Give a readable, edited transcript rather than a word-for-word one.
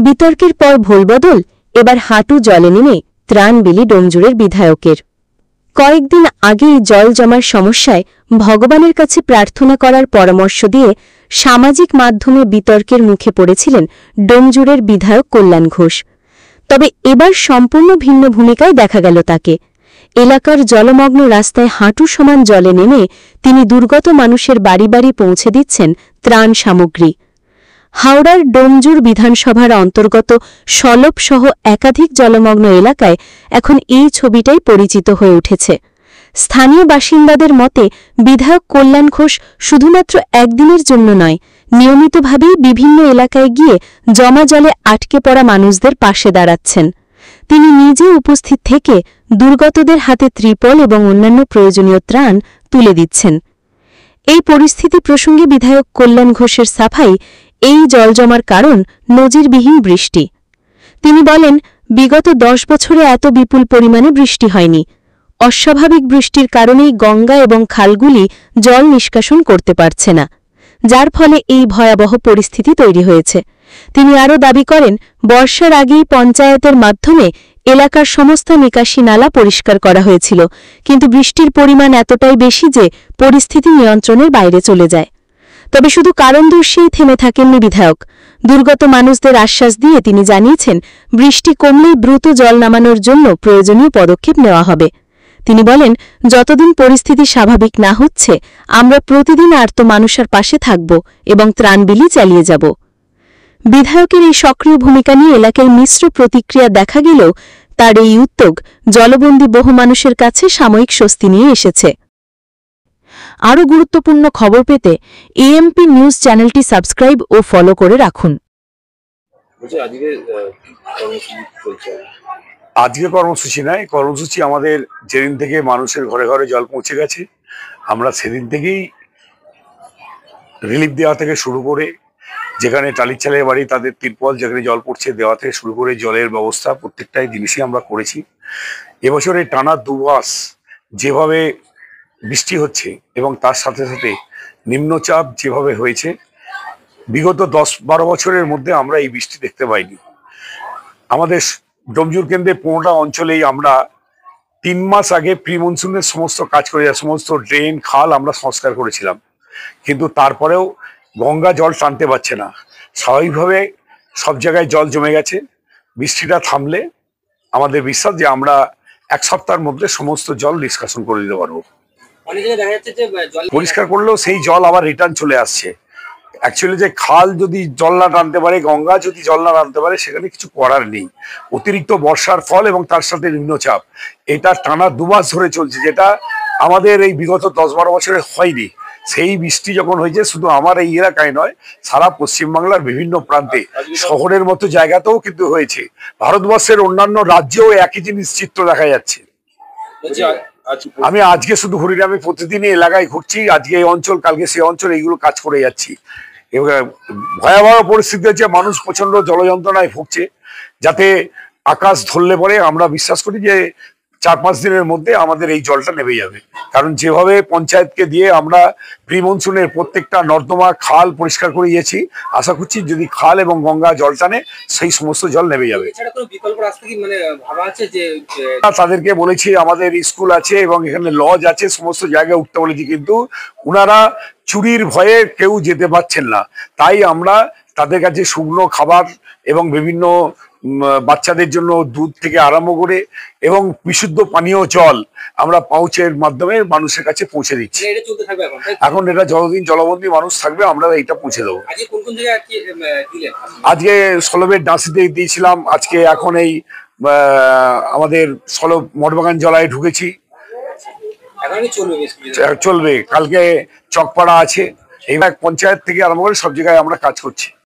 বিতর্কের পর ভোলবদল, এবার হাঁটু জলে নেমে ত্রাণ বিলি ডোমজুড়ের বিধায়কের। কয়েকদিন আগেই জল জমার সমস্যায় ভগবানের কাছে প্রার্থনা করার পরামর্শ দিয়ে সামাজিক মাধ্যমে বিতর্কের মুখে পড়েছিলেন ডোমজুড়ের বিধায়ক কল্যাণ ঘোষ। তবে এবার সম্পূর্ণ ভিন্ন ভূমিকায় দেখা গেল তাকে। এলাকার জলমগ্ন রাস্তায় হাঁটু সমান জলে নেমে তিনি দুর্গত মানুষের বাড়ি বাড়ি পৌঁছে দিচ্ছেন ত্রাণ সামগ্রী। হাওড়ার ডোমজুড় বিধানসভার অন্তর্গত সলপসহ একাধিক জলমগ্ন এলাকায় এখন এই ছবিটাই পরিচিত হয়ে উঠেছে। স্থানীয় বাসিন্দাদের মতে বিধায়ক কল্যাণ ঘোষ শুধুমাত্র একদিনের জন্য নয়, নিয়মিতভাবেই বিভিন্ন এলাকায় গিয়ে জমা জলে আটকে পড়া মানুষদের পাশে দাঁড়াচ্ছেন। তিনি নিজে উপস্থিত থেকে দুর্গতদের হাতে ত্রিপল এবং অন্যান্য প্রয়োজনীয় ত্রাণ তুলে দিচ্ছেন। এই পরিস্থিতি প্রসঙ্গে বিধায়ক কল্যাণ ঘোষের সাফাই, এই জলজমার কারণ নজিরবিহীন বৃষ্টি। তিনি বলেন, বিগত 10 বছরে এত বিপুল পরিমাণে বৃষ্টি হয়নি। অস্বাভাবিক বৃষ্টির কারণেই গঙ্গা এবং খালগুলি জল নিষ্কাশন করতে পারছে না, যার ফলে এই ভয়াবহ পরিস্থিতি তৈরি হয়েছে। তিনি আরও দাবি করেন, বর্ষার আগেই পঞ্চায়েতের মাধ্যমে এলাকার সমস্ত নিকাশি নালা পরিষ্কার করা হয়েছিল, কিন্তু বৃষ্টির পরিমাণ এতটাই বেশি যে পরিস্থিতি নিয়ন্ত্রণের বাইরে চলে যায়। তবে শুধু কারণ দর্শিয়েই থেমে থাকেননি বিধায়ক। দুর্গত মানুষদের আশ্বাস দিয়ে তিনি জানিয়েছেন, বৃষ্টি কমলেই দ্রুত জল নামানোর জন্য প্রয়োজনীয় পদক্ষেপ নেওয়া হবে। তিনি বলেন, যতদিন পরিস্থিতি স্বাভাবিক না হচ্ছে আমরা প্রতিদিন আর্ত মানুষের পাশে থাকব এবং ত্রাণ বিলি চালিয়ে যাব। বিধায়কের এই সক্রিয় ভূমিকা নিয়ে এলাকায় মিশ্র প্রতিক্রিয়া দেখা গেলেও তার এই উদ্যোগ জলবন্দী বহু মানুষের কাছে সাময়িক স্বস্তি নিয়ে এসেছে। আরও গুরুত্বপূর্ণ খবর পেতে এএমপি নিউজ চ্যানেলটি সাবস্ক্রাইব ও ফলো করে রাখুন। আজকে কর্মসূচি নয়, কর্মসূচি আমাদের যেদিন থেকে মানুষের ঘরে ঘরে জল পৌঁছে গেছে আমরা সেদিন থেকেই রিলিফ দেওয়া থেকে শুরু করে, যেখানে টালির চালের বাড়ি তাদের তিরপল যেখানে জল পড়ছে দেওয়া থেকে শুরু করে জলের ব্যবস্থা প্রত্যেকটাই জিনিসই আমরা করেছি। এবছরে টানা 2 মাস যেভাবে বৃষ্টি হচ্ছে এবং তার সাথে সাথে নিম্নচাপ যেভাবে হয়েছে, বিগত 10-12 বছরের মধ্যে আমরা এই বৃষ্টি দেখতে পাইনি। আমাদের ডোমজুড় কেন্দ্রে 15টা অঞ্চলেই আমরা 3 মাস আগে প্রি মনসুনের সমস্ত কাজ করে সমস্ত ড্রেন খাল আমরা সংস্কার করেছিলাম, কিন্তু তারপরেও গঙ্গা জল টানতে পারছে না। স্বাভাবিকভাবে সব জায়গায় জল জমে গেছে। বৃষ্টিটা থামলে আমাদের বিশ্বাস যে আমরা 1 সপ্তাহের মধ্যে সমস্ত জল নিষ্কাশন করে দিতে পারবো। পরিষ্কার করলেও সেই জল আবার রিটার্ন চলে আসছে। অ্যাকচুয়ালি যে খাল যদি জল না টানতে পারে, গঙ্গা যদি জল না টানতে পারে, সেখানে কিছু করার নেই। অতিরিক্ত বর্ষার ফল এবং তার সাথে নিম্নচাপ, এটা টানা 2 মাস ধরে চলছে, যেটা আমাদের এই বিগত 10-12 বছরে হয়নি। সেই বৃষ্টি যখন হয়েছে শুধু আমার এই এলাকায় নয়, সারা পশ্চিমবাংলার বিভিন্ন প্রান্তে, শহরের মতো জায়গাতেও কিন্তু হয়েছে। ভারতবর্ষের অন্যান্য রাজ্যেও একই জিনিস চিত্র দেখা যাচ্ছে। আমি আজকে শুধু হরিরামে প্রতিদিনই এলাকায় ঘুরছি, আজকে এই অঞ্চল কালকে সেই অঞ্চল, এইগুলো কাজ করে যাচ্ছি। ভয়াবহ পরিস্থিতি হচ্ছে, মানুষ প্রচন্ড জলযন্ত্রণায় ভুগছে। যাতে আকাশ ধরলে পরে আমরা বিশ্বাস করি যে 4-5 দিনের মধ্যে আমাদের এই জলটা নেমে যাবে। কারণ যেভাবে পঞ্চায়েতকে দিয়ে আমরা প্রি মনসুনের প্রত্যেকটা নর্দমা খাল পরিষ্কার করে দিয়েছি, আশা করছি যদি খাল এবং গঙ্গা জল টানে সেই সমস্ত জল নেমে যাবে। তাদেরকে বলেছি, আমাদের স্কুল আছে এবং এখানে লজ আছে, সমস্ত জায়গায় উঠতে বলেছি, কিন্তু ওনারা চুরির ভয়ে কেউ যেতে পারছেন না। তাই আমরা তাদের কাছে শুকনো খাবার এবং বিভিন্ন বাচ্চাদের জন্য দুধ থেকে আরম্ভ করে এবং বিশুদ্ধ পানীয় জল আমরা পাউচের মাধ্যমে মানুষের কাছে পৌঁছে দিচ্ছি। এখন এটা যতদিন জলবন্দী মানুষ থাকবে আমরা এটা পৌঁছে দেবো। আজকে সলবের ডাঁসিতে দিয়েছিলাম, আজকে এখন এই আমাদের সলব মঠবাগান জলায় ঢুকেছি, চলবে। কালকে চকপাড়া আছে। এইবার পঞ্চায়েত থেকে আরম্ভ করে সব জায়গায় আমরা কাজ করছি।